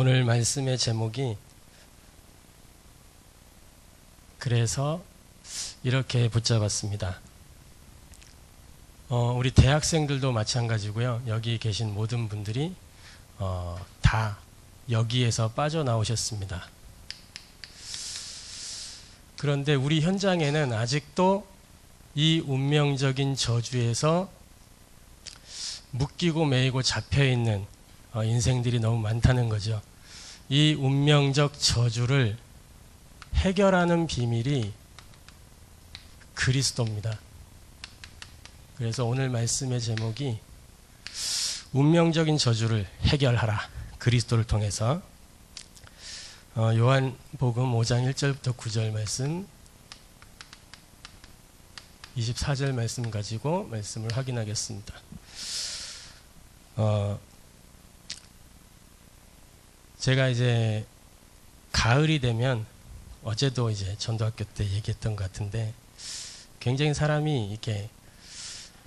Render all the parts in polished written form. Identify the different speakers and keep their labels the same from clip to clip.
Speaker 1: 오늘 말씀의 제목이 그래서 이렇게 붙잡았습니다. 우리 대학생들도 마찬가지고요. 여기 계신 모든 분들이 다 여기에서 빠져나오셨습니다. 그런데 우리 현장에는 아직도 이 운명적인 저주에서 묶이고 매이고 잡혀있는 인생들이 너무 많다는 거죠. 이 운명적 저주를 해결하는 비밀이 그리스도입니다. 그래서 오늘 말씀의 제목이 운명적인 저주를 해결하라. 그리스도를 통해서 요한복음 5장 1절부터 9절 말씀 24절 말씀 가지고 말씀을 확인하겠습니다. 제가 이제 가을이 되면 어제도 이제 전도학교 때 얘기했던 것 같은데 굉장히 사람이 이렇게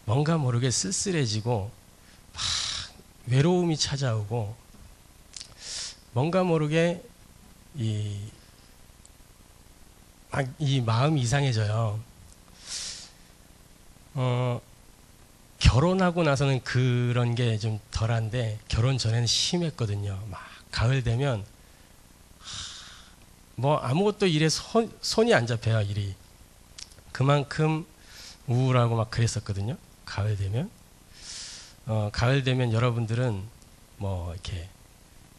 Speaker 1: 뭔가 모르게 쓸쓸해지고 막 외로움이 찾아오고 뭔가 모르게 이 마음이 이상해져요. 결혼하고 나서는 그런 게 좀 덜한데 결혼 전에는 심했거든요. 막 가을 되면 뭐 아무것도 일에 손이 안 잡혀요. 일이 그만큼 우울하고 막 그랬었거든요. 가을 되면 여러분들은 뭐 이렇게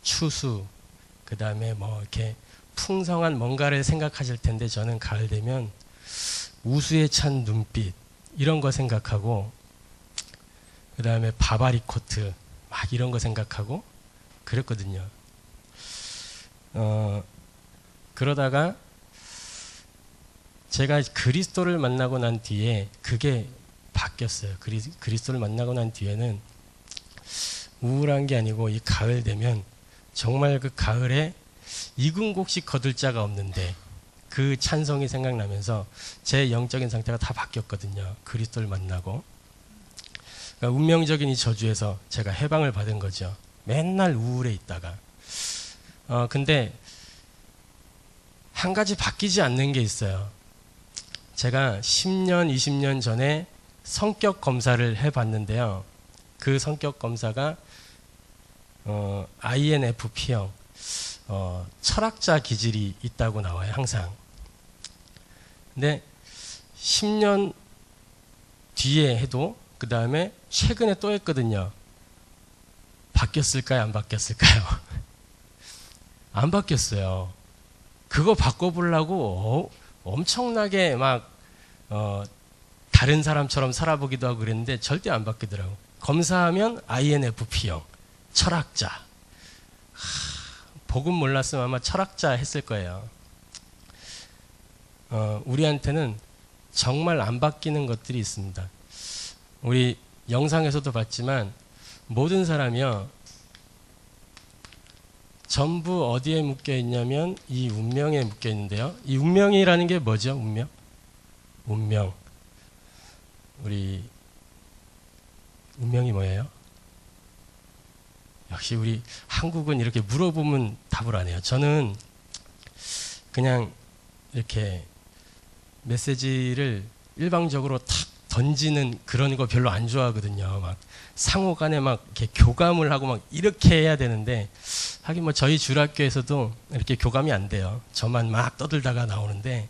Speaker 1: 추수 그 다음에 뭐 이렇게 풍성한 뭔가를 생각하실 텐데 저는 가을 되면 우수에 찬 눈빛 이런 거 생각하고 그 다음에 바바리 코트 막 이런 거 생각하고 그랬거든요. 그러다가 제가 그리스도를 만나고 난 뒤에 그게 바뀌었어요. 그리스도를 만나고 난 뒤에는 우울한 게 아니고 이 가을 되면 정말 그 가을에 익은 곡식 거둘 자가 없는데 그 찬송이 생각나면서 제 영적인 상태가 다 바뀌었거든요. 그리스도를 만나고. 그러니까 운명적인 이 저주에서 제가 해방을 받은 거죠. 맨날 우울해 있다가. 근데 한 가지 바뀌지 않는 게 있어요. 제가 10년, 20년 전에 성격 검사를 해봤는데요. 그 성격 검사가 INFP형 철학자 기질이 있다고 나와요. 항상. 근데 10년 뒤에 해도 그 다음에 최근에 또 했거든요. 바뀌었을까요? 안 바뀌었을까요? 안 바뀌었어요. 그거 바꿔보려고 엄청나게 막 다른 사람처럼 살아보기도 하고 그랬는데 절대 안 바뀌더라고. 검사하면 INFP형 철학자. 복음 몰랐으면 아마 철학자 했을 거예요. 우리한테는 정말 안 바뀌는 것들이 있습니다. 우리 영상에서도 봤지만 모든 사람이요 전부 어디에 묶여 있냐면 이 운명에 묶여 있는데요. 이 운명이라는 게 뭐죠? 운명. 우리 운명이 뭐예요? 역시 우리 한국은 이렇게 물어보면 답을 안 해요. 저는 그냥 이렇게 메시지를 일방적으로 탁 던지는 그런 거 별로 안 좋아하거든요. 막 상호 간에 막 이렇게 교감을 하고 막 이렇게 해야 되는데 하긴 뭐 저희 주일학교에서도 이렇게 교감이 안 돼요. 저만 막 떠들다가 나오는데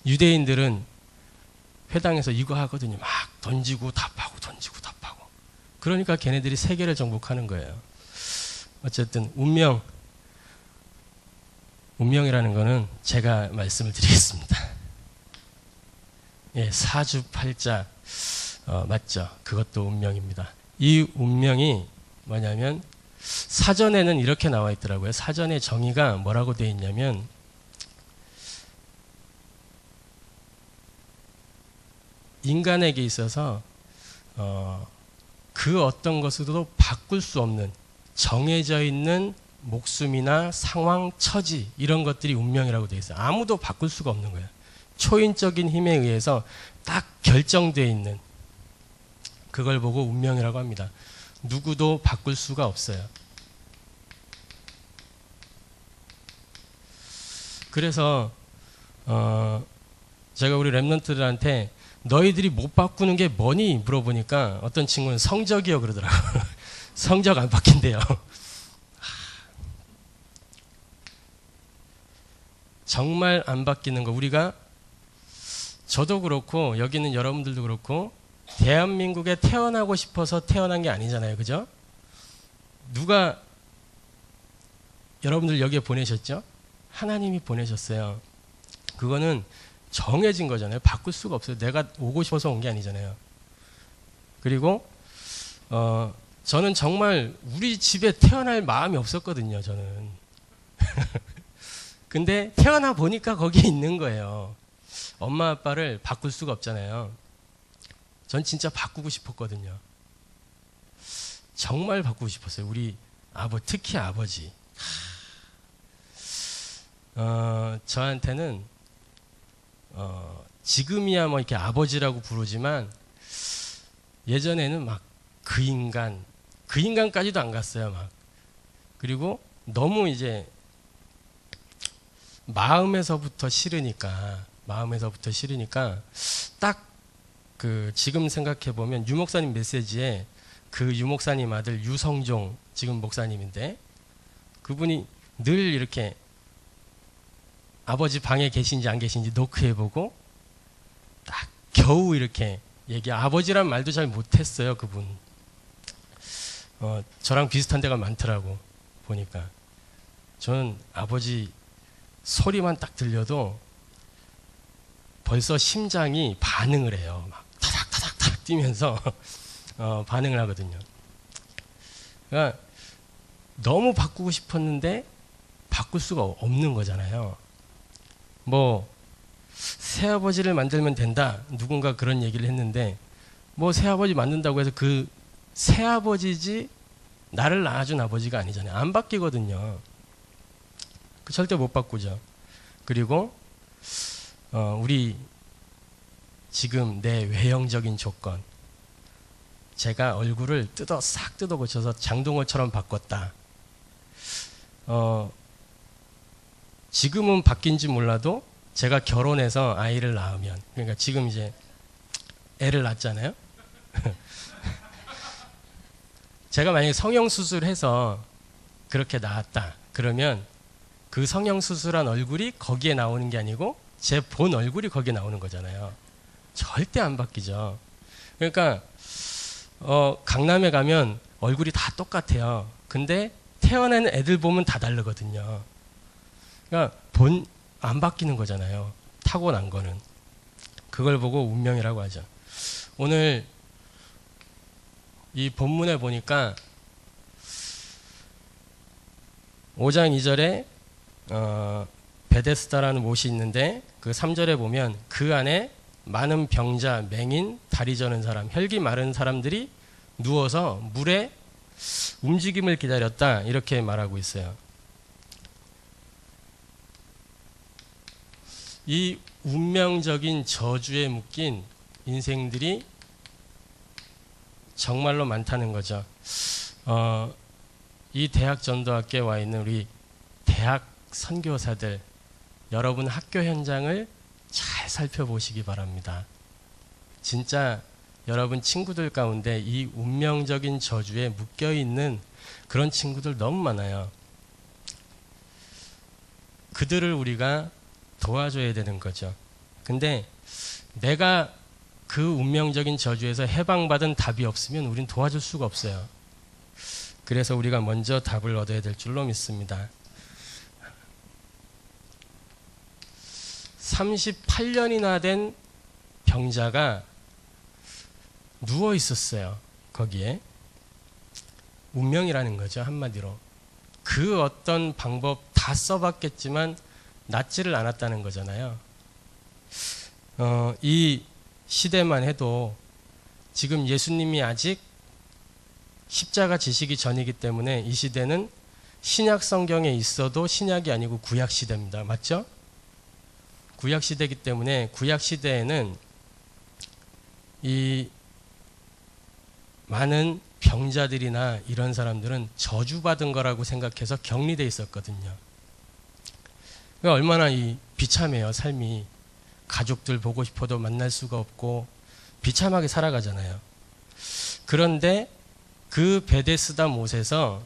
Speaker 1: 유대인들은 회당에서 이거 하거든요. 막 던지고 답하고 던지고 답하고. 그러니까 걔네들이 세계를 정복하는 거예요. 어쨌든 운명이라는 거는 제가 말씀을 드리겠습니다. 예, 사주팔자 맞죠? 그것도 운명입니다. 이 운명이 뭐냐면 사전에는 이렇게 나와 있더라고요. 사전의 정의가 뭐라고 되어 있냐면 인간에게 있어서 그 어떤 것으로도 바꿀 수 없는 정해져 있는 목숨이나 상황, 처지 이런 것들이 운명이라고 되어 있어요. 아무도 바꿀 수가 없는 거예요. 초인적인 힘에 의해서 딱 결정되어 있는 그걸 보고 운명이라고 합니다. 누구도 바꿀 수가 없어요. 그래서 제가 우리 랩런트들한테 너희들이 못 바꾸는 게 뭐니 물어보니까 어떤 친구는 성적이요 그러더라고요. 성적 안 바뀐대요. 정말 안 바뀌는 거. 우리가 저도 그렇고 여기 있는 여러분들도 그렇고 대한민국에 태어나고 싶어서 태어난 게 아니잖아요. 그죠? 누가 여러분들 여기에 보내셨죠? 하나님이 보내셨어요. 그거는 정해진 거잖아요. 바꿀 수가 없어요. 내가 오고 싶어서 온 게 아니잖아요. 그리고 저는 정말 우리 집에 태어날 마음이 없었거든요. 저는. 근데 태어나 보니까 거기에 있는 거예요. 엄마 아빠를 바꿀 수가 없잖아요. 전 진짜 바꾸고 싶었거든요. 정말 바꾸고 싶었어요. 우리 특히 아버지. 저한테는 지금이야 뭐 이렇게 아버지라고 부르지만 예전에는 막 그 인간까지도 안 갔어요. 막. 그리고 너무 이제 마음에서부터 싫으니까 딱 그 지금 생각해 보면 유 목사님 메시지에 그 유 목사님 아들 유성종 지금 목사님인데 그분이 늘 이렇게 아버지 방에 계신지 안 계신지 노크해보고 딱 겨우 이렇게 아버지란 말도 잘 못했어요. 그분. 저랑 비슷한 데가 많더라고 보니까. 저는 아버지 소리만 딱 들려도 벌써 심장이 반응을 해요. 막 타닥타닥타닥 뛰면서 반응을 하거든요. 그러니까 너무 바꾸고 싶었는데 바꿀 수가 없는 거잖아요. 뭐 새아버지를 만들면 된다. 누군가 그런 얘기를 했는데 뭐 새아버지 만든다고 해서 그 새아버지지 나를 낳아준 아버지가 아니잖아요. 안 바뀌거든요. 절대 못 바꾸죠. 그리고 우리 지금 내 외형적인 조건 제가 얼굴을 싹 뜯어 고쳐서 장동건처럼 바꿨다. 지금은 바뀐지 몰라도 제가 결혼해서 아이를 낳으면 그러니까 지금 이제 애를 낳았잖아요. 제가 만약에 성형수술해서 그렇게 낳았다. 그러면 그 성형수술한 얼굴이 거기에 나오는 게 아니고 제 본 얼굴이 거기에 나오는 거잖아요. 절대 안 바뀌죠. 그러니까 강남에 가면 얼굴이 다 똑같아요. 근데 태어난 애들 보면 다 다르거든요. 그러니까 안 바뀌는 거잖아요. 타고난 거는. 그걸 보고 운명이라고 하죠. 오늘 이 본문에 보니까 5장 2절에 베데스다라는 못이 있는데 그 3절에 보면 그 안에 많은 병자, 맹인, 다리 저는 사람, 혈기 마른 사람들이 누워서 물에 움직임을 기다렸다 이렇게 말하고 있어요. 이 운명적인 저주에 묶인 인생들이 정말로 많다는 거죠. 이 대학 전도학교에 와 있는 우리 대학 선교사들 여러분 학교 현장을 잘 살펴보시기 바랍니다. 진짜 여러분 친구들 가운데 이 운명적인 저주에 묶여있는 그런 친구들 너무 많아요. 그들을 우리가 도와줘야 되는 거죠. 근데 내가 그 운명적인 저주에서 해방받은 답이 없으면 우린 도와줄 수가 없어요. 그래서 우리가 먼저 답을 얻어야 될 줄로 믿습니다. 38년이나 된 병자가 누워 있었어요. 거기에. 운명이라는 거죠. 한마디로. 그 어떤 방법 다 써봤겠지만 낫지를 않았다는 거잖아요. 이 시대만 해도 지금 예수님이 아직 십자가 지시기 전이기 때문에 이 시대는 신약 성경에 있어도 신약이 아니고 구약 시대입니다. 맞죠? 구약 시대이기 때문에 구약 시대에는 이 많은 병자들이나 이런 사람들은 저주받은 거라고 생각해서 격리돼 있었거든요. 얼마나 이 비참해요, 삶이. 가족들 보고 싶어도 만날 수가 없고 비참하게 살아가잖아요. 그런데 그 베데스다 못에서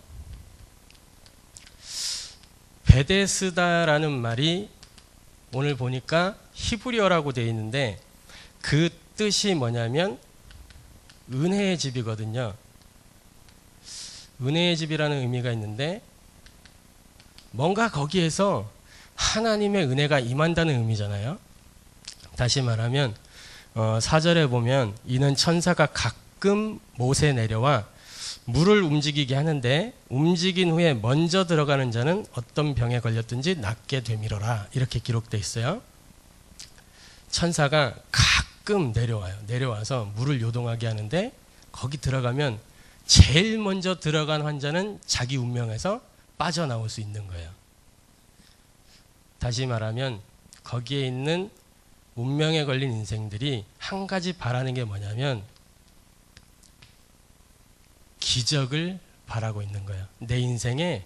Speaker 1: 베데스다라는 말이 오늘 보니까 히브리어라고 되어 있는데 그 뜻이 뭐냐면 은혜의 집이거든요. 은혜의 집이라는 의미가 있는데 뭔가 거기에서 하나님의 은혜가 임한다는 의미잖아요. 다시 말하면 4절에 보면 이는 천사가 가끔 못에 내려와 물을 움직이게 하는데 움직인 후에 먼저 들어가는 자는 어떤 병에 걸렸든지 낫게 되밀어라, 이렇게 기록되어 있어요. 천사가 가끔 내려와요. 내려와서 물을 요동하게 하는데 거기 들어가면 제일 먼저 들어간 환자는 자기 운명에서 빠져나올 수 있는 거예요. 다시 말하면 거기에 있는 운명에 걸린 인생들이 한 가지 바라는 게 뭐냐면 기적을 바라고 있는 거예요. 내 인생에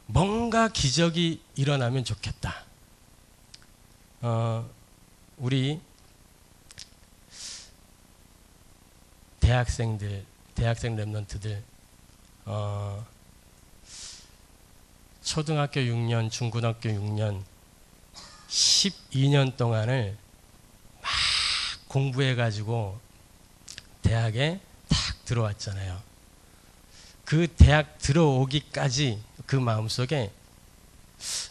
Speaker 1: 뭔가 기적이 일어나면 좋겠다. 우리 대학생 랩런트들 초등학교 6년, 중고등학교 6년 12년 동안을 막 공부해가지고 대학에 딱 들어왔잖아요. 그 대학 들어오기까지 그 마음속에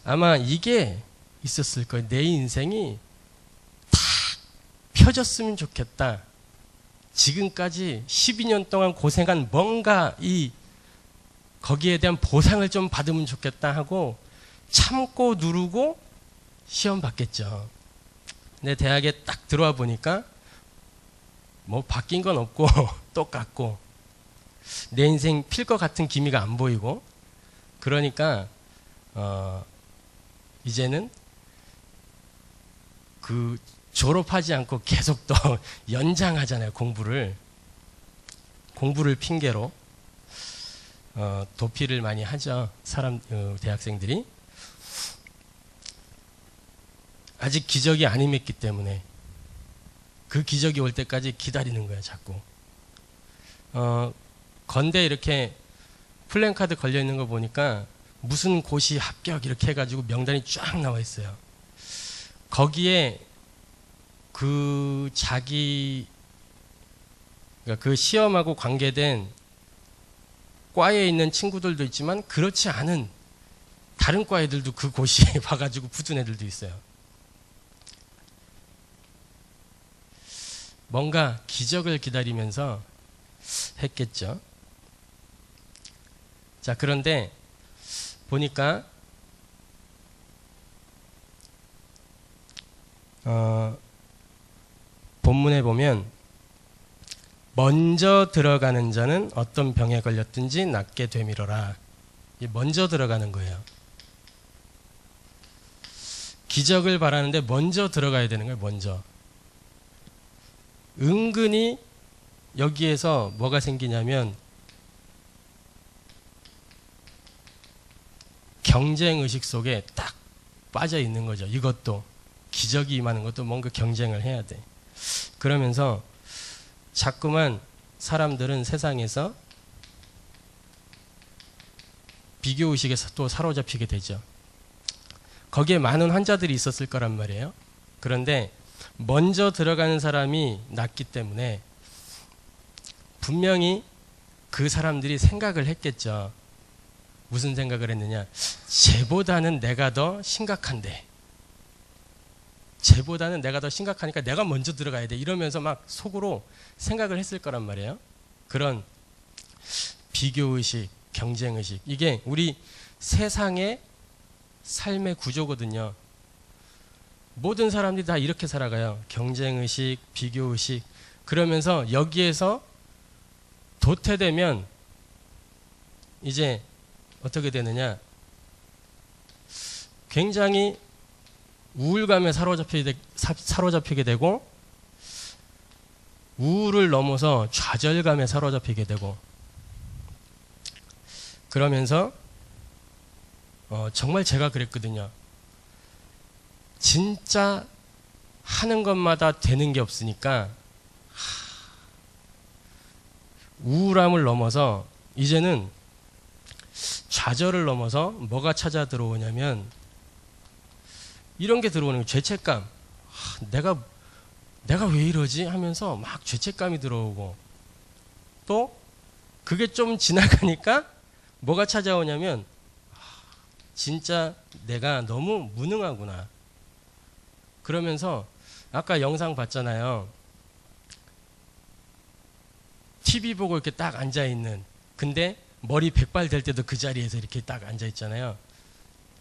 Speaker 1: 아마 이게 있었을 거예요. 내 인생이 딱 펴졌으면 좋겠다. 지금까지 12년 동안 고생한 뭔가 거기에 대한 보상을 좀 받으면 좋겠다 하고 참고 누르고 시험 봤겠죠. 근데 대학에 딱 들어와 보니까 뭐 바뀐 건 없고 똑같고 내 인생 필 것 같은 기미가 안 보이고 그러니까 이제는 그 졸업하지 않고 계속 또 연장하잖아요. 공부를 핑계로 도피를 많이 하죠. 대학생들이 아직 기적이 안 임했기 때문에 그 기적이 올 때까지 기다리는 거예요. 자꾸 건대 이렇게 플랜카드 걸려 있는 거 보니까 무슨 고시 합격 이렇게 해가지고 명단이 쫙 나와 있어요. 거기에 그러니까 그 시험하고 관계된 과에 있는 친구들도 있지만 그렇지 않은 다른 과 애들도 그 고시에 봐가지고 붙은 애들도 있어요. 뭔가 기적을 기다리면서 했겠죠. 자, 그런데 보니까 본문에 보면 먼저 들어가는 자는 어떤 병에 걸렸든지 낫게 되밀어라. 먼저 들어가는 거예요. 기적을 바라는데 먼저 들어가야 되는 거예요. 먼저. 은근히 여기에서 뭐가 생기냐면 경쟁의식 속에 딱 빠져 있는 거죠. 이것도 기적이 임하는 것도 뭔가 경쟁을 해야 돼. 그러면서 자꾸만 사람들은 세상에서 비교의식에 또 사로잡히게 되죠. 거기에 많은 환자들이 있었을 거란 말이에요. 그런데 먼저 들어가는 사람이 낫기 때문에 분명히 그 사람들이 생각을 했겠죠. 무슨 생각을 했느냐. 쟤보다는 내가 더 심각한데. 쟤보다는 내가 더 심각하니까 내가 먼저 들어가야 돼. 이러면서 막 속으로 생각을 했을 거란 말이에요. 그런 비교의식, 경쟁의식. 이게 우리 세상의 삶의 구조거든요. 모든 사람들이 다 이렇게 살아가요. 경쟁의식, 비교의식. 그러면서 여기에서 도태되면 이제 어떻게 되느냐. 굉장히 우울감에 사로잡히게 되고 우울을 넘어서 좌절감에 사로잡히게 되고 그러면서 정말 제가 그랬거든요. 진짜 하는 것마다 되는 게 없으니까 우울함을 넘어서 이제는 좌절을 넘어서 뭐가 찾아 들어오냐면 이런 게 들어오는 거예요. 죄책감. 내가 왜 이러지 하면서 막 죄책감이 들어오고, 또 그게 좀 지나가니까 뭐가 찾아오냐면 진짜 내가 너무 무능하구나. 그러면서 아까 영상 봤잖아요. TV 보고 이렇게 딱 앉아있는, 근데 머리 백발 될 때도 그 자리에서 이렇게 딱 앉아있잖아요.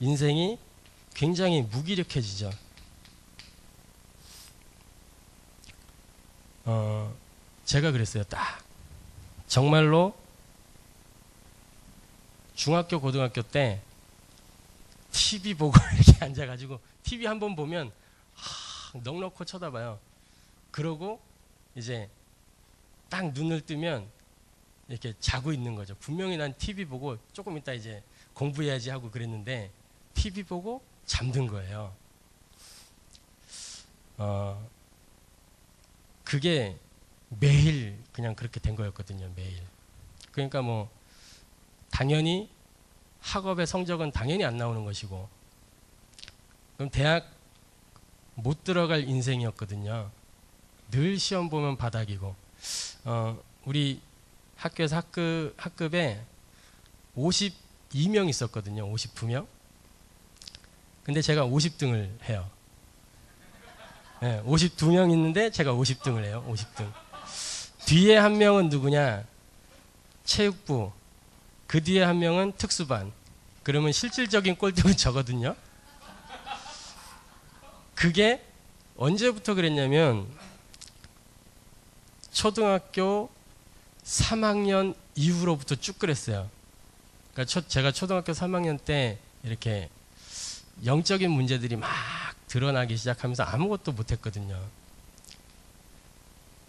Speaker 1: 인생이 굉장히 무기력해지죠. 제가 그랬어요. 딱 정말로 중학교 고등학교 때 TV 보고 이렇게 앉아가지고 TV 한번 보면 넋놓고 쳐다봐요. 그러고 이제 딱 눈을 뜨면 이렇게 자고 있는 거죠. 분명히 난 TV 보고 조금 이따 이제 공부해야지 하고 그랬는데 TV 보고 잠든 거예요. 그게 매일 그냥 그렇게 된 거였거든요. 매일. 그러니까 뭐 당연히 학업의 성적은 당연히 안 나오는 것이고, 그럼 대학 못 들어갈 인생이었거든요. 늘 시험 보면 바닥이고, 우리 학교에서 학급에 52명 있었거든요. 52명. 근데 제가 50등을 해요. 네, 52명 있는데 제가 50등을 해요. 50등. 뒤에 한 명은 누구냐? 체육부. 그 뒤에 한 명은 특수반. 그러면 실질적인 꼴등은 저거든요. 그게 언제부터 그랬냐면 초등학교 3학년 이후로부터 쭉 그랬어요. 그러니까 제가 초등학교 3학년 때 이렇게 영적인 문제들이 막 드러나기 시작하면서 아무것도 못했거든요.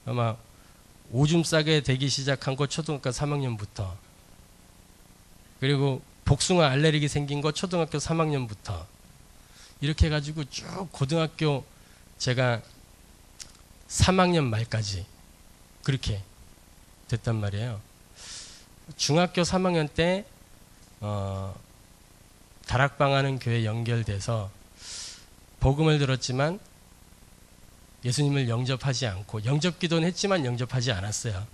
Speaker 1: 아마 오줌 싸게 되기 시작한 거 초등학교 3학년부터, 그리고 복숭아 알레르기 생긴 거 초등학교 3학년부터, 이렇게 해가지고 쭉 고등학교 제가 3학년 말까지 그렇게 됐단 말이에요. 중학교 3학년 때 다락방하는 교회 연결돼서 복음을 들었지만 예수님을 영접하지 않고, 영접기도는 했지만 영접하지 않았어요.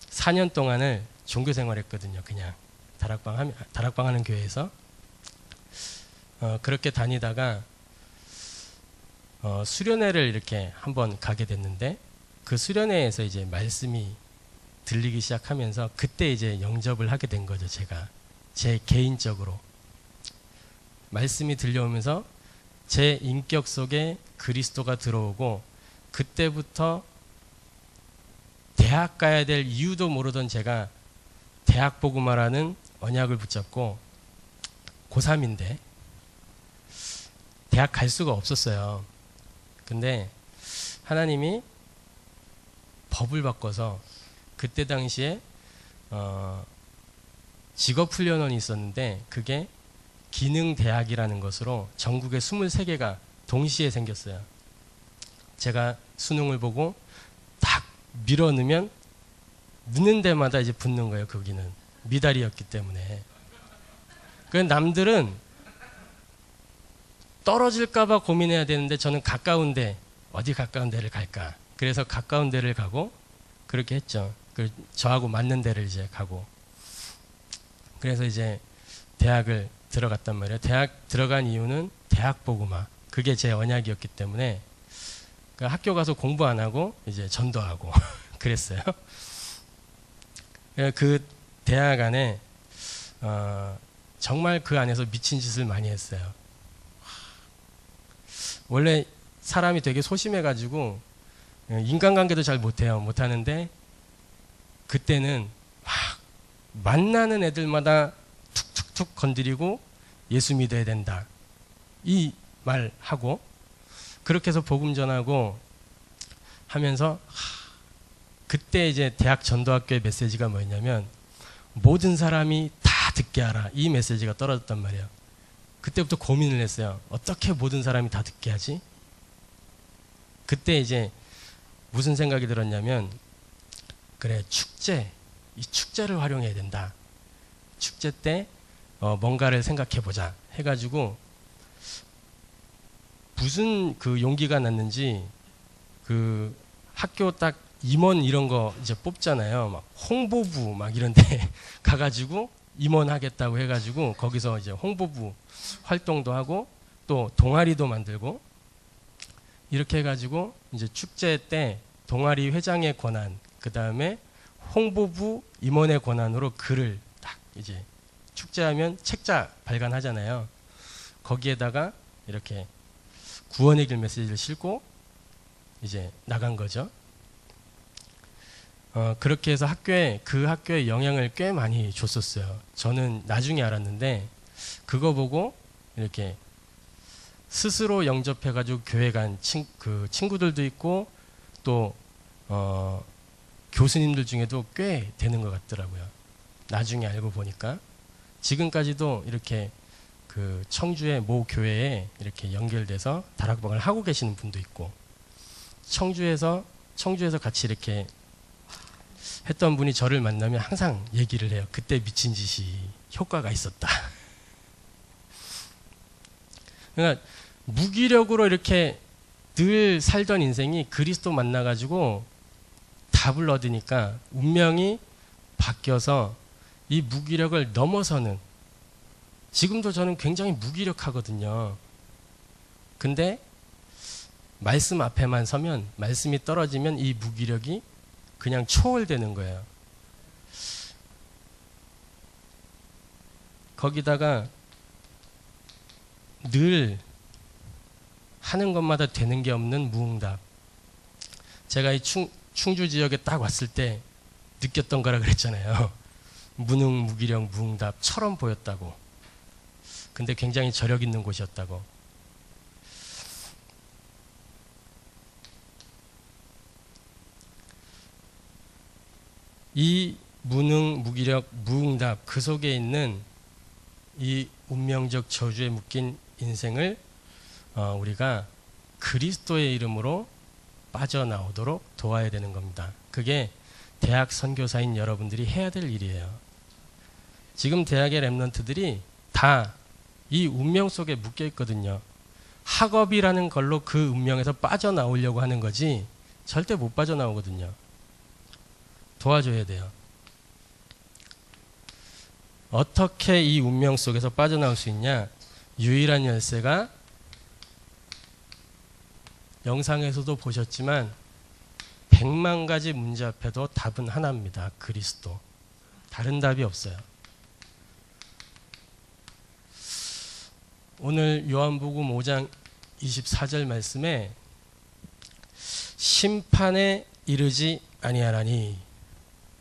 Speaker 1: 4년 동안을 종교생활했거든요. 그냥 다락방하는 교회에서 그렇게 다니다가 수련회를 이렇게 한번 가게 됐는데, 그 수련회에서 이제 말씀이 들리기 시작하면서 그때 이제 영접을 하게 된 거죠. 제가 제 개인적으로 말씀이 들려오면서 제 인격 속에 그리스도가 들어오고, 그때부터 대학 가야 될 이유도 모르던 제가 대학 복음화라는 언약을 붙잡고, 고3인데 대학 갈 수가 없었어요. 근데 하나님이 법을 바꿔서 그때 당시에 직업훈련원이 있었는데 그게 기능대학이라는 것으로 전국에 23개가 동시에 생겼어요. 제가 수능을 보고 딱 밀어넣으면 넣는 데마다 이제 붙는 거예요. 거기는 미달이었기 때문에. 그 남들은 떨어질까봐 고민해야 되는데 저는 가까운데, 어디 가까운 데를 갈까? 그래서 가까운 데를 가고 그렇게 했죠. 저하고 맞는 데를 이제 가고. 그래서 이제 대학을 들어갔단 말이에요. 대학 들어간 이유는 대학 복음화. 그게 제 언약이었기 때문에 학교 가서 공부 안 하고 이제 전도하고 그랬어요. 그 대학 안에 정말 그 안에서 미친 짓을 많이 했어요. 원래 사람이 되게 소심해가지고 인간관계도 잘 못해요. 못하는데 그때는 막 만나는 애들마다 툭툭툭 건드리고 예수 믿어야 된다, 이 말하고, 그렇게 해서 복음 전하고 하면서 그때 이제 대학 전도학교의 메시지가 뭐였냐면 모든 사람이 다 듣게 하라, 이 메시지가 떨어졌단 말이에요. 그때부터 고민을 했어요. 어떻게 모든 사람이 다 듣게 하지? 그때 이제 무슨 생각이 들었냐면, 그래, 이 축제를 활용해야 된다. 축제 때 뭔가를 생각해 보자 해가지고 무슨 그 용기가 났는지, 그 학교 딱 임원 이런 거 이제 뽑잖아요. 막 홍보부 막 이런데 가가지고 임원하겠다고 해가지고 거기서 이제 홍보부 활동도 하고 또 동아리도 만들고 이렇게 해가지고 이제 축제 때 동아리 회장의 권한, 그 다음에 홍보부 임원의 권한으로 글을 딱 이제 축제하면 책자 발간하잖아요. 거기에다가 이렇게 구원의 길 메시지를 싣고 이제 나간 거죠. 그렇게 해서 그 학교에 영향을 꽤 많이 줬었어요. 저는 나중에 알았는데 그거 보고 이렇게 스스로 영접해가지고 교회 간 그 친구들도 있고 또 교수님들 중에도 꽤 되는 것 같더라고요. 나중에 알고 보니까 지금까지도 이렇게 그 청주의 모 교회에 이렇게 연결돼서 다락방을 하고 계시는 분도 있고, 청주에서 같이 이렇게 했던 분이 저를 만나면 항상 얘기를 해요. 그때 미친 짓이 효과가 있었다. 그러니까 무기력으로 이렇게 늘 살던 인생이 그리스도 만나가지고 답을 얻으니까 운명이 바뀌어서 이 무기력을 넘어서는, 지금도 저는 굉장히 무기력하거든요. 근데 말씀 앞에만 서면, 말씀이 떨어지면 이 무기력이 그냥 초월되는 거예요. 거기다가 늘 하는 것마다 되는 게 없는 무응답. 제가 이 충주 지역에 딱 왔을 때 느꼈던 거라 그랬잖아요. 무능, 무기력, 무응답처럼 보였다고. 근데 굉장히 저력 있는 곳이었다고. 이 무능, 무기력, 무응답, 그 속에 있는 이 운명적 저주에 묶인 인생을 우리가 그리스도의 이름으로 빠져나오도록 도와야 되는 겁니다. 그게 대학 선교사인 여러분들이 해야 될 일이에요. 지금 대학의 랩런트들이 다 이 운명 속에 묶여 있거든요. 학업이라는 걸로 그 운명에서 빠져나오려고 하는 거지 절대 못 빠져나오거든요. 도와줘야 돼요. 어떻게 이 운명 속에서 빠져나올 수 있냐? 유일한 열쇠가 영상에서도 보셨지만 100만 가지 문제 앞에도 답은 하나입니다. 그리스도. 다른 답이 없어요. 오늘 요한복음 5장 24절 말씀에 심판에 이르지 아니하라니,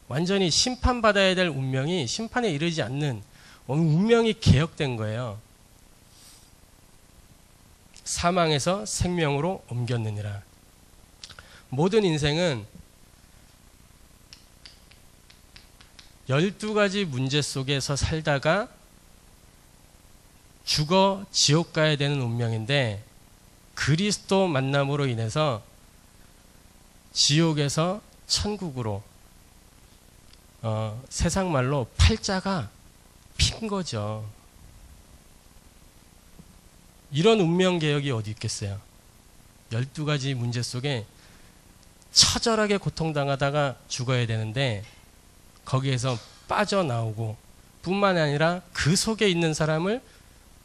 Speaker 1: 완전히 심판받아야 될 운명이 심판에 이르지 않는 운명이 개혁된 거예요. 사망에서 생명으로 옮겼느니라. 모든 인생은 12가지 문제 속에서 살다가 죽어 지옥 가야 되는 운명인데, 그리스도 만남으로 인해서 지옥에서 천국으로, 세상 말로 팔자가 핀 거죠. 이런 운명 개혁이 어디 있겠어요? 12가지 문제 속에 처절하게 고통당하다가 죽어야 되는데 거기에서 빠져나오고 뿐만 아니라 그 속에 있는 사람을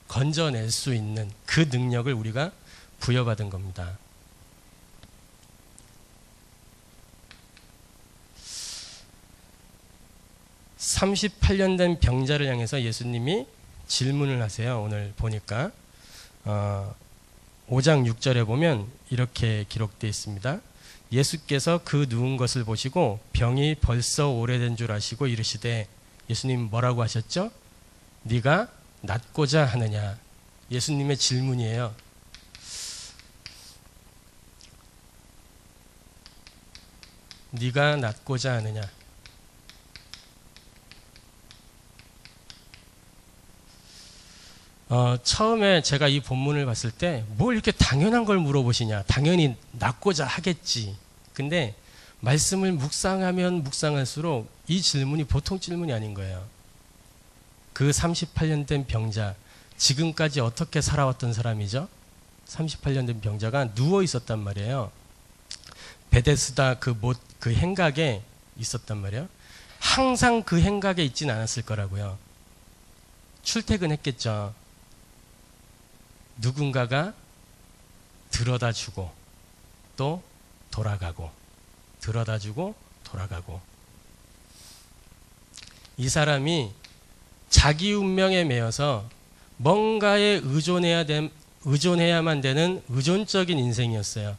Speaker 1: 건져낼 수 있는 그 능력을 우리가 부여받은 겁니다. (38년) 된 병자를 향해서 예수님이 질문을 하세요. 오늘 보니까 5장 6절에 보면 이렇게 기록되어 있습니다. 예수께서 그 누운 것을 보시고 병이 벌써 오래된 줄 아시고 이르시되, 예수님 뭐라고 하셨죠? 네가 낫고자 하느냐? 예수님의 질문이에요. 네가 낫고자 하느냐? 처음에 제가 이 본문을 봤을 때 뭘 이렇게 당연한 걸 물어보시냐. 당연히 낫고자 하겠지. 근데 말씀을 묵상하면 묵상할수록 이 질문이 보통 질문이 아닌 거예요. 그 38년 된 병자, 지금까지 어떻게 살아왔던 사람이죠? 38년 된 병자가 누워 있었단 말이에요. 베데스다 그 행각에 있었단 말이에요. 항상 그 행각에 있진 않았을 거라고요. 출퇴근했겠죠. 누군가가 들어다 주고 또 돌아가고, 들어다 주고 돌아가고. 이 사람이 자기 운명에 매여서 뭔가에 의존해야만 되는 의존적인 인생이었어요.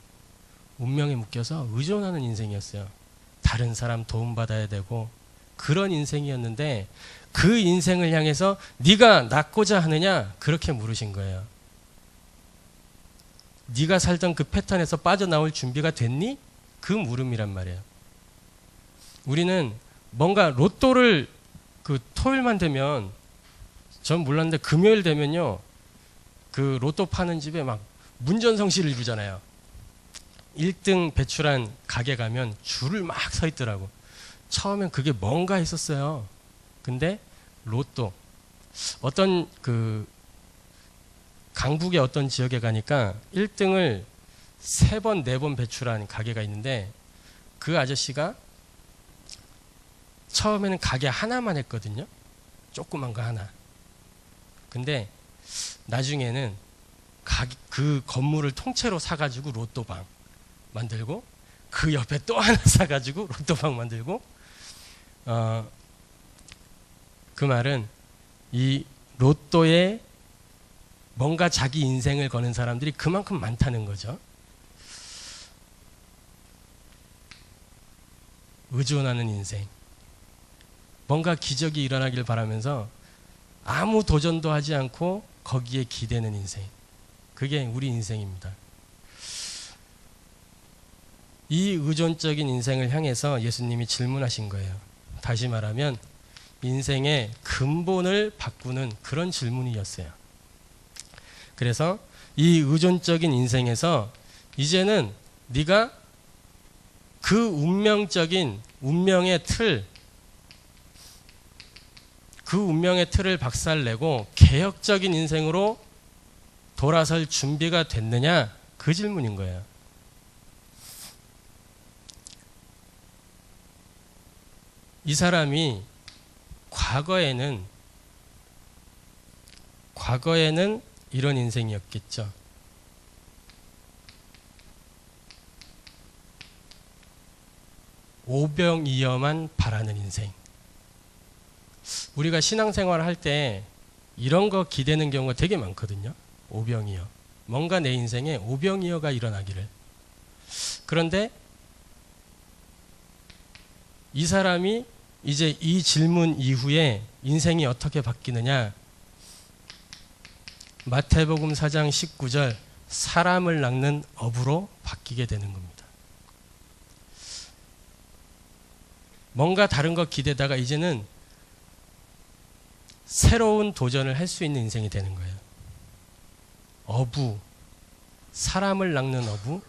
Speaker 1: 운명에 묶여서 의존하는 인생이었어요. 다른 사람 도움받아야 되고 그런 인생이었는데, 그 인생을 향해서 네가 낫고자 하느냐, 그렇게 물으신 거예요. 네가 살던 그 패턴에서 빠져나올 준비가 됐니? 그 물음이란 말이에요. 우리는 뭔가 로또를 그 토요일만 되면, 전 몰랐는데 금요일 되면요, 그 로또 파는 집에 막 문전성시를 이루잖아요. 1등 배출한 가게 가면 줄을 막 서 있더라고. 처음엔 그게 뭔가 했었어요. 근데 로또, 어떤 그 강북의 어떤 지역에 가니까 1등을 3번, 4번 배출한 가게가 있는데, 그 아저씨가 처음에는 가게 하나만 했거든요. 조그만 거 하나. 근데 나중에는 그 건물을 통째로 사가지고 로또방 만들고, 그 옆에 또 하나 사가지고 로또방 만들고, 그 말은 이 로또에 뭔가 자기 인생을 거는 사람들이 그만큼 많다는 거죠. 의존하는 인생. 뭔가 기적이 일어나길 바라면서 아무 도전도 하지 않고 거기에 기대는 인생. 그게 우리 인생입니다. 이 의존적인 인생을 향해서 예수님이 질문하신 거예요. 다시 말하면 인생의 근본을 바꾸는 그런 질문이었어요. 그래서 이 의존적인 인생에서 이제는 네가 그 운명적인 운명의 틀, 그 운명의 틀을 박살내고 개혁적인 인생으로 돌아설 준비가 됐느냐, 그 질문인 거예요. 이 사람이 과거에는 이런 인생이었겠죠. 오병이어만 바라는 인생. 우리가 신앙생활을 할 때 이런 거 기대는 경우가 되게 많거든요. 오병이어. 뭔가 내 인생에 오병이어가 일어나기를. 그런데 이 사람이 이제 이 질문 이후에 인생이 어떻게 바뀌느냐. 마태복음 4장 19절, 사람을 낚는 어부로 바뀌게 되는 겁니다. 뭔가 다른 거 기대다가 이제는 새로운 도전을 할 수 있는 인생이 되는 거예요. 어부, 사람을 낚는 어부.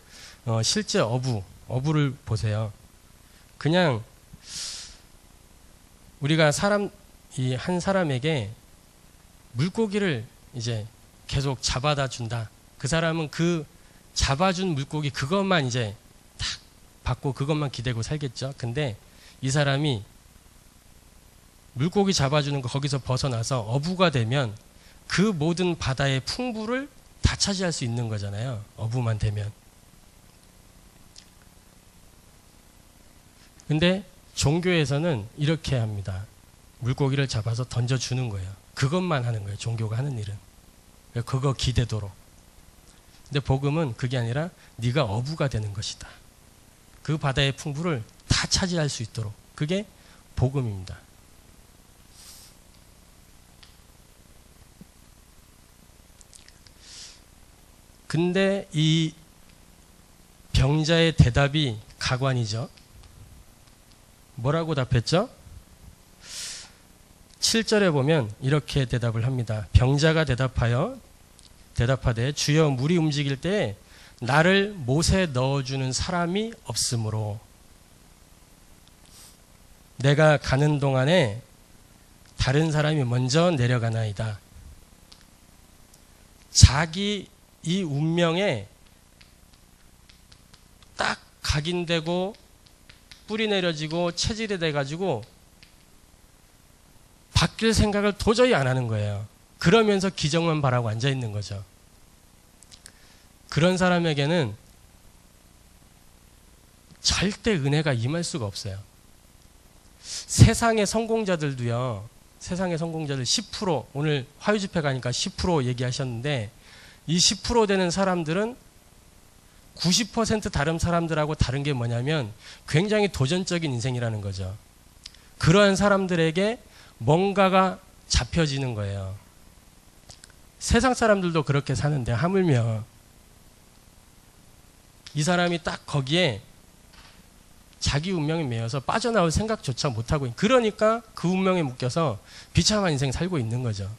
Speaker 1: 실제 어부를 보세요. 그냥 우리가 한 사람에게 물고기를 이제 계속 잡아다 준다. 그 사람은 그 잡아준 물고기 그것만 이제 탁 받고 그것만 기대고 살겠죠. 근데 이 사람이 물고기 잡아주는 거 거기서 벗어나서 어부가 되면 그 모든 바다의 풍부를 다 차지할 수 있는 거잖아요. 어부만 되면. 근데 종교에서는 이렇게 합니다. 물고기를 잡아서 던져주는 거예요. 그것만 하는 거예요. 종교가 하는 일은. 그거 기대도록. 근데 복음은 그게 아니라 네가 어부가 되는 것이다. 그 바다의 풍부를 다 차지할 수 있도록. 그게 복음입니다. 근데 이 병자의 대답이 가관이죠. 뭐라고 답했죠? 7절에 보면 이렇게 대답을 합니다. 병자가 대답하되 주여 물이 움직일 때 나를 못에 넣어주는 사람이 없으므로 내가 가는 동안에 다른 사람이 먼저 내려가나이다. 자기 이 운명에 딱 각인되고 뿌리 내려지고 체질이 돼가지고 바뀔 생각을 도저히 안 하는 거예요. 그러면서 기적만 바라고 앉아 있는 거죠. 그런 사람에게는 절대 은혜가 임할 수가 없어요. 세상의 성공자들도요. 세상의 성공자들 10% 오늘 화요집회 가니까 10% 얘기하셨는데 이 10% 되는 사람들은 90% 다른 사람들하고 다른 게 뭐냐면 굉장히 도전적인 인생이라는 거죠. 그러한 사람들에게 뭔가가 잡혀지는 거예요. 세상 사람들도 그렇게 사는데 하물며 이 사람이 딱 거기에 자기 운명에 매여서 빠져나올 생각조차 못하고 그러니까 그 운명에 묶여서 비참한 인생 살고 있는 거죠.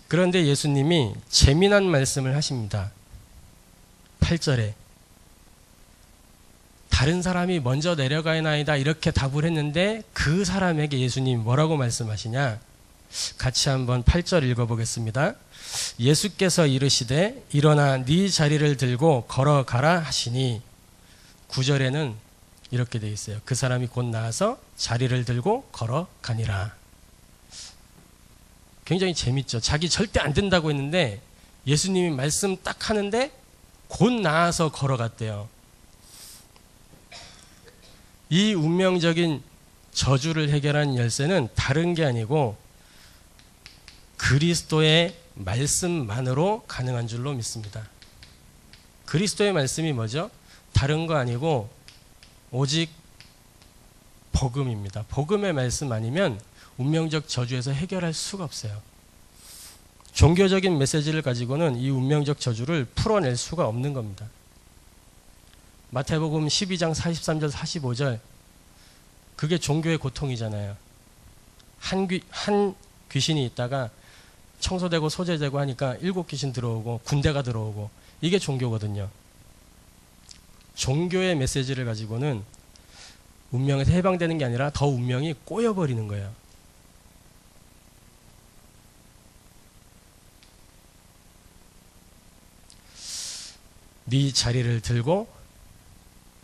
Speaker 1: 그런데 예수님이 재미난 말씀을 하십니다. 8절에 다른 사람이 먼저 내려가나이다 이렇게 답을 했는데 그 사람에게 예수님이 뭐라고 말씀하시냐? 같이 한번 8절 읽어보겠습니다. 예수께서 이르시되 일어나 네 자리를 들고 걸어가라 하시니 9절에는 이렇게 되어 있어요. 그 사람이 곧 나와서 자리를 들고 걸어가니라. 굉장히 재밌죠. 자기 절대 안 된다고 했는데 예수님이 말씀 딱 하는데 곧 나와서 걸어갔대요. 이 운명적인 저주를 해결한 열쇠는 다른 게 아니고 그리스도의 말씀만으로 가능한 줄로 믿습니다. 그리스도의 말씀이 뭐죠? 다른 거 아니고 오직 복음입니다. 복음의 말씀 아니면 운명적 저주에서 해결할 수가 없어요. 종교적인 메시지를 가지고는 이 운명적 저주를 풀어낼 수가 없는 겁니다. 마태복음 12장 43절 45절 그게 종교의 고통이잖아요. 한 귀신이 있다가 청소되고 소재되고 하니까 7귀신 들어오고 군대가 들어오고 이게 종교거든요. 종교의 메시지를 가지고는 운명에서 해방되는 게 아니라 더 운명이 꼬여버리는 거예요. 네 자리를 들고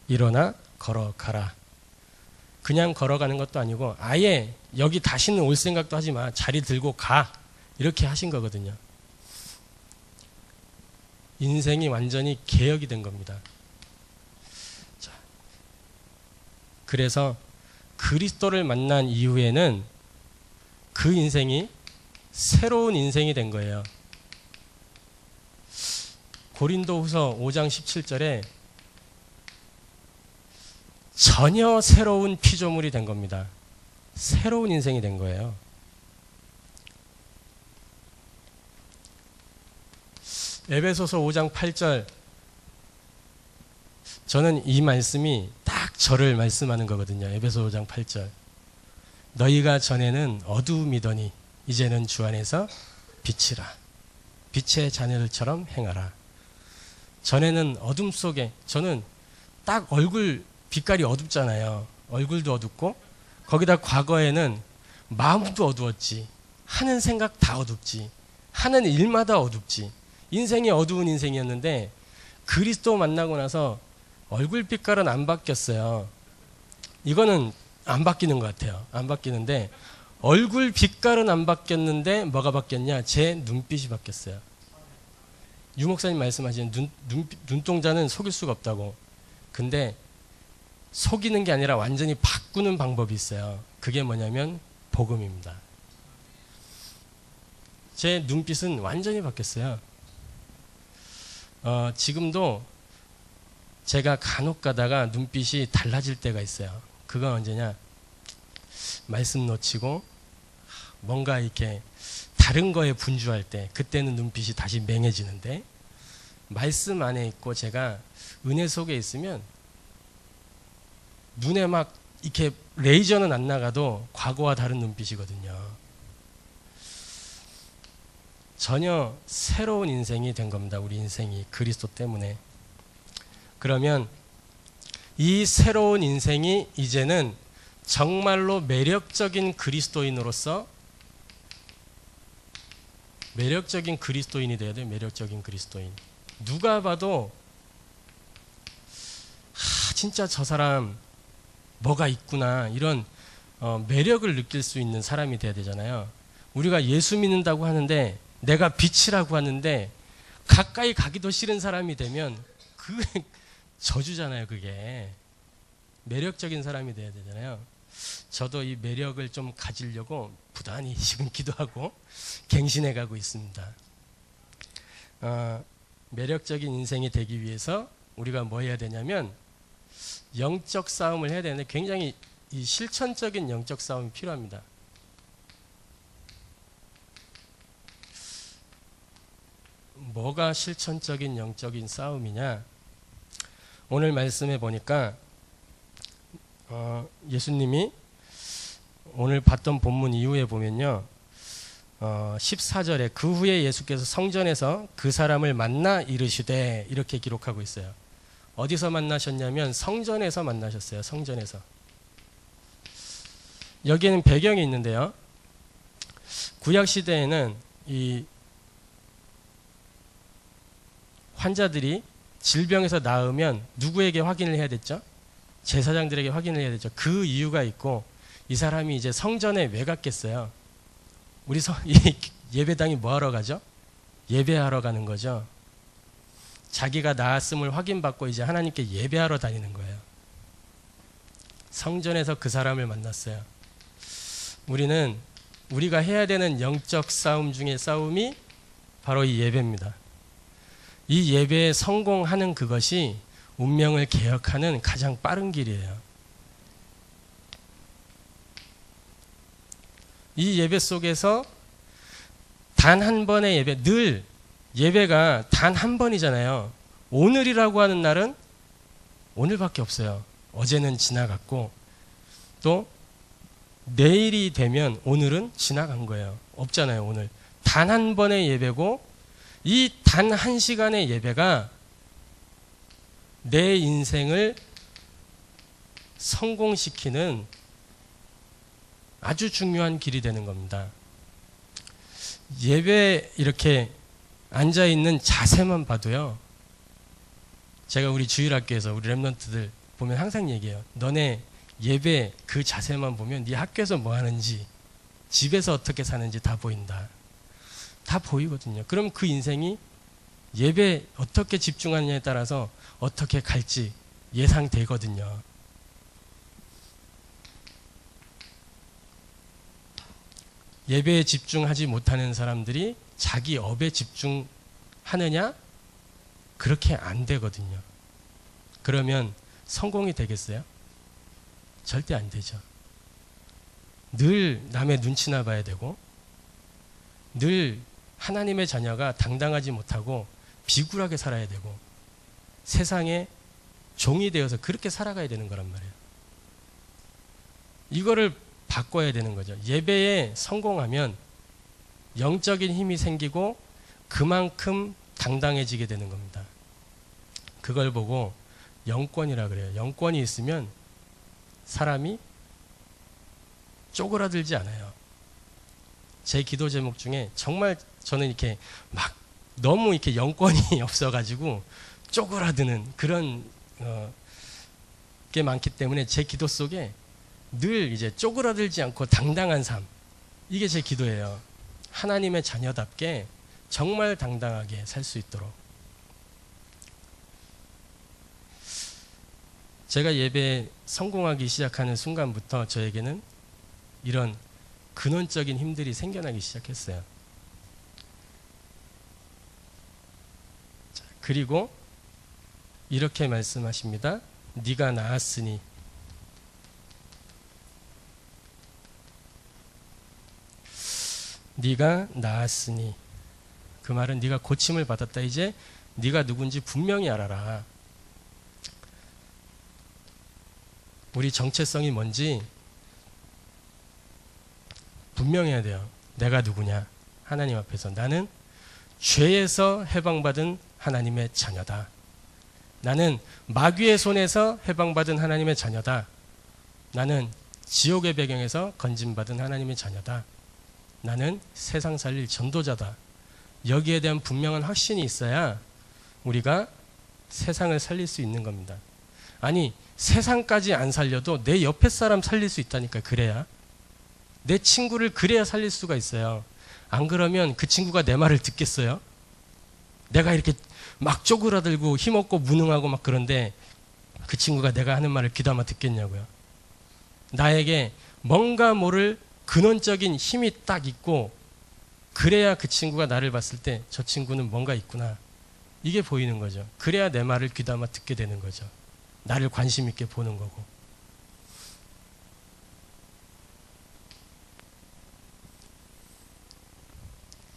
Speaker 1: 일어나 걸어가라. 그냥 걸어가는 것도 아니고 아예 여기 다시는 올 생각도 하지 마. 자리 들고 가. 이렇게 하신 거거든요. 인생이 완전히 개혁이 된 겁니다. 자, 그래서 그리스도를 만난 이후에는 그 인생이 새로운 인생이 된 거예요. 고린도후서 5장 17절에 전혀 새로운 피조물이 된 겁니다. 새로운 인생이 된 거예요. 에베소서 5장 8절 저는 이 말씀이 딱 저를 말씀하는 거거든요. 에베소 5장 8절 너희가 전에는 어두움이더니 이제는 주 안에서 빛이라. 빛의 자녀들처럼 행하라. 전에는 어둠 속에 저는 딱 얼굴 빛깔이 어둡잖아요. 얼굴도 어둡고 거기다 과거에는 마음도 어두웠지. 하는 생각 다 어둡지. 하는 일마다 어둡지. 인생이 어두운 인생이었는데 그리스도 만나고 나서 얼굴 빛깔은 안 바뀌었어요. 이거는 안 바뀌는 것 같아요. 안 바뀌는데 얼굴 빛깔은 안 바뀌었는데 뭐가 바뀌었냐? 제 눈빛이 바뀌었어요. 유 목사님 말씀하시는 눈동자는 속일 수가 없다고. 근데 속이는 게 아니라 완전히 바꾸는 방법이 있어요. 그게 뭐냐면 복음입니다. 제 눈빛은 완전히 바뀌었어요. 지금도 제가 간혹 가다가 눈빛이 달라질 때가 있어요. 그건 언제냐? 말씀 놓치고 뭔가 이렇게 다른 거에 분주할 때 그때는 눈빛이 다시 맹해지는데 말씀 안에 있고 제가 은혜 속에 있으면 눈에 막 이렇게 레이저는 안 나가도 과거와 다른 눈빛이거든요. 전혀 새로운 인생이 된 겁니다. 우리 인생이 그리스도 때문에. 그러면 이 새로운 인생이 이제는 정말로 매력적인 그리스도인으로서 매력적인 그리스도인이 돼야 돼요. 매력적인 그리스도인. 누가 봐도 진짜 저 사람 뭐가 있구나 이런 매력을 느낄 수 있는 사람이 돼야 되잖아요. 우리가 예수 믿는다고 하는데 내가 빛이라고 하는데 가까이 가기도 싫은 사람이 되면 그 저주잖아요. 그게 매력적인 사람이 돼야 되잖아요. 저도 이 매력을 좀 가지려고 부단히 지금 기도하고 갱신해 가고 있습니다. 매력적인 인생이 되기 위해서 우리가 뭐 해야 되냐면 영적 싸움을 해야 되는데 굉장히 이 실천적인 영적 싸움이 필요합니다. 뭐가 실천적인 영적인 싸움이냐? 오늘 말씀해 보니까 예수님이 오늘 봤던 본문 이후에 보면요. 14절에 그 후에 예수께서 성전에서 그 사람을 만나 이르시되 이렇게 기록하고 있어요. 어디서 만나셨냐면 성전에서 만나셨어요. 성전에서. 여기에는 배경이 있는데요. 구약시대에는 이 환자들이 질병에서 나으면 누구에게 확인을 해야 됐죠? 제사장들에게 확인을 해야 됐죠. 그 이유가 있고 이 사람이 이제 성전에 왜 갔겠어요? 우리 예배당이 뭐 하러 가죠? 예배하러 가는 거죠. 자기가 나았음을 확인받고 이제 하나님께 예배하러 다니는 거예요. 성전에서 그 사람을 만났어요. 우리가 해야 되는 영적 싸움 중에 싸움이 바로 이 예배입니다. 이 예배에 성공하는 그것이 운명을 개혁하는 가장 빠른 길이에요. 이 예배 속에서 단 한 번의 예배, 늘 예배가 단 한 번이잖아요. 오늘이라고 하는 날은 오늘밖에 없어요. 어제는 지나갔고 또 내일이 되면 오늘은 지나간 거예요. 없잖아요. 오늘 단 한 번의 예배고 이 단 한 시간의 예배가 내 인생을 성공시키는 아주 중요한 길이 되는 겁니다. 예배 이렇게 앉아있는 자세만 봐도요. 제가 우리 주일학교에서 우리 랩런트들 보면 항상 얘기해요. 너네 예배 그 자세만 보면 네 학교에서 뭐 하는지 집에서 어떻게 사는지 다 보인다. 다 보이거든요. 그럼 그 인생이 예배 어떻게 집중하느냐에 따라서 어떻게 갈지 예상되거든요. 예배에 집중하지 못하는 사람들이 자기 업에 집중하느냐? 그렇게 안 되거든요. 그러면 성공이 되겠어요? 절대 안 되죠. 늘 남의 눈치나 봐야 되고 늘 하나님의 자녀가 당당하지 못하고 비굴하게 살아야 되고 세상에 종이 되어서 그렇게 살아가야 되는 거란 말이에요. 이거를 바꿔야 되는 거죠. 예배에 성공하면 영적인 힘이 생기고 그만큼 당당해지게 되는 겁니다. 그걸 보고 영권이라 그래요. 영권이 있으면 사람이 쪼그라들지 않아요. 제 기도 제목 중에 정말 저는 이렇게 막 너무 이렇게 영권이 없어가지고 쪼그라드는 그런 게 많기 때문에 제 기도 속에 늘 이제 쪼그라들지 않고 당당한 삶, 이게 제 기도예요. 하나님의 자녀답게 정말 당당하게 살 수 있도록. 제가 예배에 성공하기 시작하는 순간부터 저에게는 이런 근원적인 힘들이 생겨나기 시작했어요. 자, 그리고 이렇게 말씀하십니다. 네가 나았으니. 네가 나았으니. 그 말은 네가 고침을 받았다. 이제 네가 누군지 분명히 알아라. 우리 정체성이 뭔지 분명해야 돼요. 내가 누구냐? 하나님 앞에서 나는 죄에서 해방받은 하나님의 자녀다. 나는 마귀의 손에서 해방받은 하나님의 자녀다. 나는 지옥의 배경에서 건진받은 하나님의 자녀다. 나는 세상 살릴 전도자다. 여기에 대한 분명한 확신이 있어야 우리가 세상을 살릴 수 있는 겁니다. 아니, 세상까지 안 살려도 내 옆에 사람 살릴 수 있다니까. 그래야 내 친구를 그래야 살릴 수가 있어요. 안 그러면 그 친구가 내 말을 듣겠어요? 내가 이렇게 막 쪼그라들고 힘없고 무능하고 막 그런데 그 친구가 내가 하는 말을 귀담아 듣겠냐고요. 나에게 뭔가 모를 근원적인 힘이 딱 있고 그래야 그 친구가 나를 봤을 때 저 친구는 뭔가 있구나. 이게 보이는 거죠. 그래야 내 말을 귀담아 듣게 되는 거죠. 나를 관심 있게 보는 거고.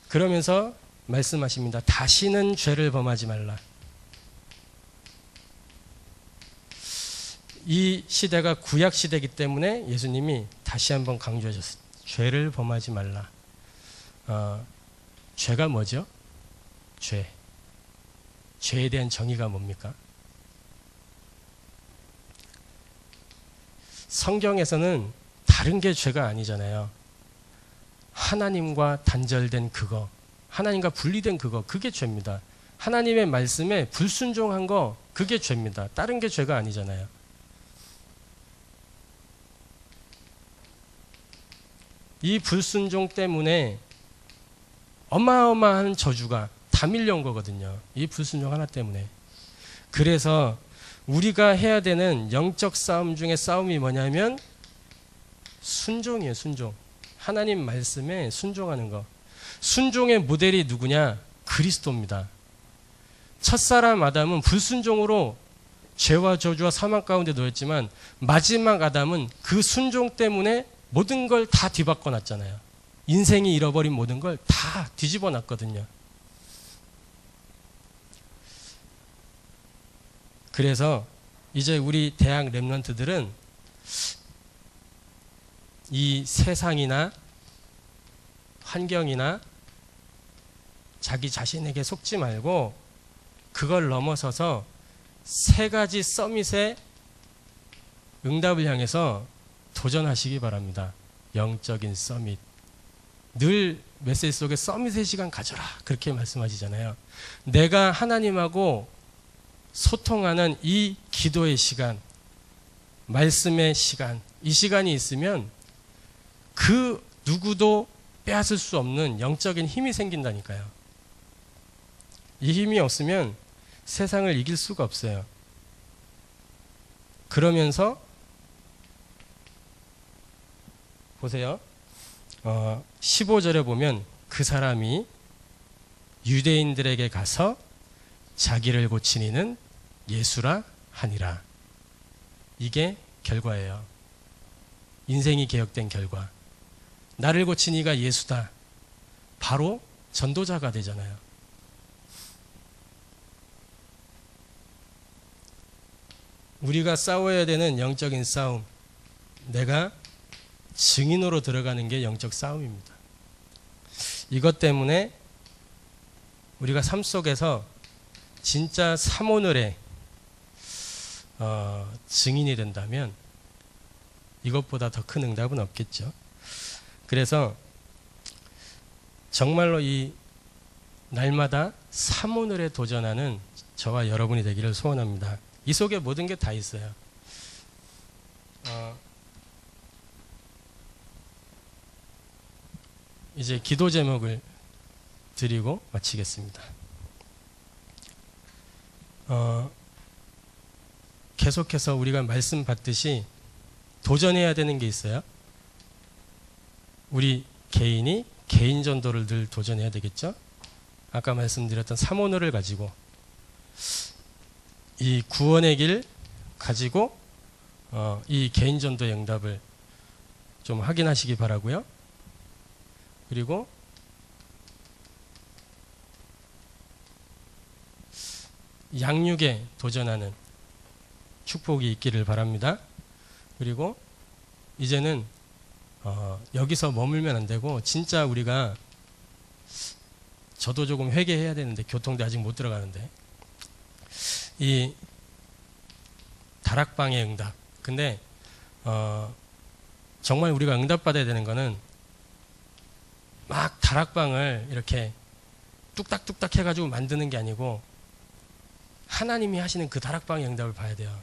Speaker 1: 그러면서 말씀하십니다. 다시는 죄를 범하지 말라. 이 시대가 구약 시대이기 때문에 예수님이 다시 한번 강조하셨어요. 죄를 범하지 말라. 죄가 뭐죠? 죄. 죄에 대한 정의가 뭡니까? 성경에서는 다른 게 죄가 아니잖아요. 하나님과 단절된 그거, 하나님과 분리된 그거, 그게 죄입니다. 하나님의 말씀에 불순종한 거, 그게 죄입니다. 다른 게 죄가 아니잖아요. 이 불순종 때문에 어마어마한 저주가 다 밀려온 거거든요. 이 불순종 하나 때문에. 그래서 우리가 해야 되는 영적 싸움 중에 싸움이 뭐냐면 순종이에요. 순종. 하나님 말씀에 순종하는 거. 순종의 모델이 누구냐? 그리스도입니다. 첫사람 아담은 불순종으로 죄와 저주와 사망 가운데 놓였지만 마지막 아담은 그 순종 때문에 모든 걸 다 뒤바꿔 놨잖아요. 인생이 잃어버린 모든 걸 다 뒤집어 놨거든요. 그래서 이제 우리 대학 랩런트들은 이 세상이나 환경이나 자기 자신에게 속지 말고 그걸 넘어서서 세 가지 서밋의 응답을 향해서 도전하시기 바랍니다. 영적인 서밋. 늘 메시지 속에 서밋의 시간 가져라. 그렇게 말씀하시잖아요. 내가 하나님하고 소통하는 이 기도의 시간, 말씀의 시간, 이 시간이 있으면 그 누구도 빼앗을 수 없는 영적인 힘이 생긴다니까요. 이 힘이 없으면 세상을 이길 수가 없어요. 그러면서 보세요. 15절에 보면 그 사람이 유대인들에게 가서 자기를 고친 이는 예수라 하니라. 이게 결과예요. 인생이 개혁된 결과. 나를 고친 이가 예수다. 바로 전도자가 되잖아요. 우리가 싸워야 되는 영적인 싸움. 내가 증인으로 들어가는 게 영적 싸움입니다. 이것 때문에 우리가 삶 속에서 진짜 삼오늘의 증인이 된다면 이것보다 더 큰 응답은 없겠죠. 그래서 정말로 이 날마다 삼오늘에 도전하는 저와 여러분이 되기를 소원합니다. 이 속에 모든 게 다 있어요. 이제 기도 제목을 드리고 마치겠습니다. 계속해서 우리가 말씀 받듯이 도전해야 되는 게 있어요. 우리 개인이 개인 전도를 늘 도전해야 되겠죠. 아까 말씀드렸던 삼오늘을 가지고 이 구원의 길 가지고 이 개인 전도의 응답을 좀 확인하시기 바라고요. 그리고 양육에 도전하는 축복이 있기를 바랍니다. 그리고 이제는 여기서 머물면 안 되고 진짜 우리가 저도 조금 회개해야 되는데 교통대 아직 못 들어가는데 이 다락방의 응답. 근데 정말 우리가 응답받아야 되는 거는 막 다락방을 이렇게 뚝딱뚝딱 해가지고 만드는 게 아니고 하나님이 하시는 그 다락방의 응답을 봐야 돼요.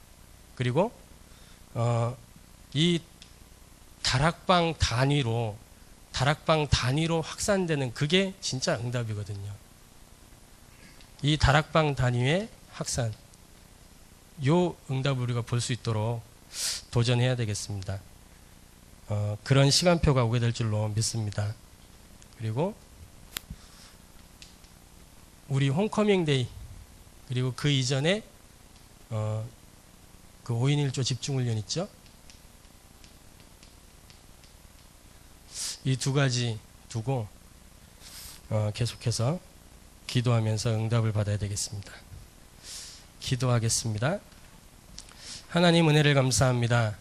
Speaker 1: 그리고 이 다락방 단위로 확산되는 그게 진짜 응답이거든요. 이 다락방 단위의 확산, 요 응답을 우리가 볼 수 있도록 도전해야 되겠습니다. 그런 시간표가 오게 될 줄로 믿습니다. 그리고 우리 홈커밍 데이, 그리고 그 이전에 그 5인 1조 집중훈련 있죠? 이 두 가지 두고 계속해서 기도하면서 응답을 받아야 되겠습니다. 기도하겠습니다. 하나님 은혜를 감사합니다.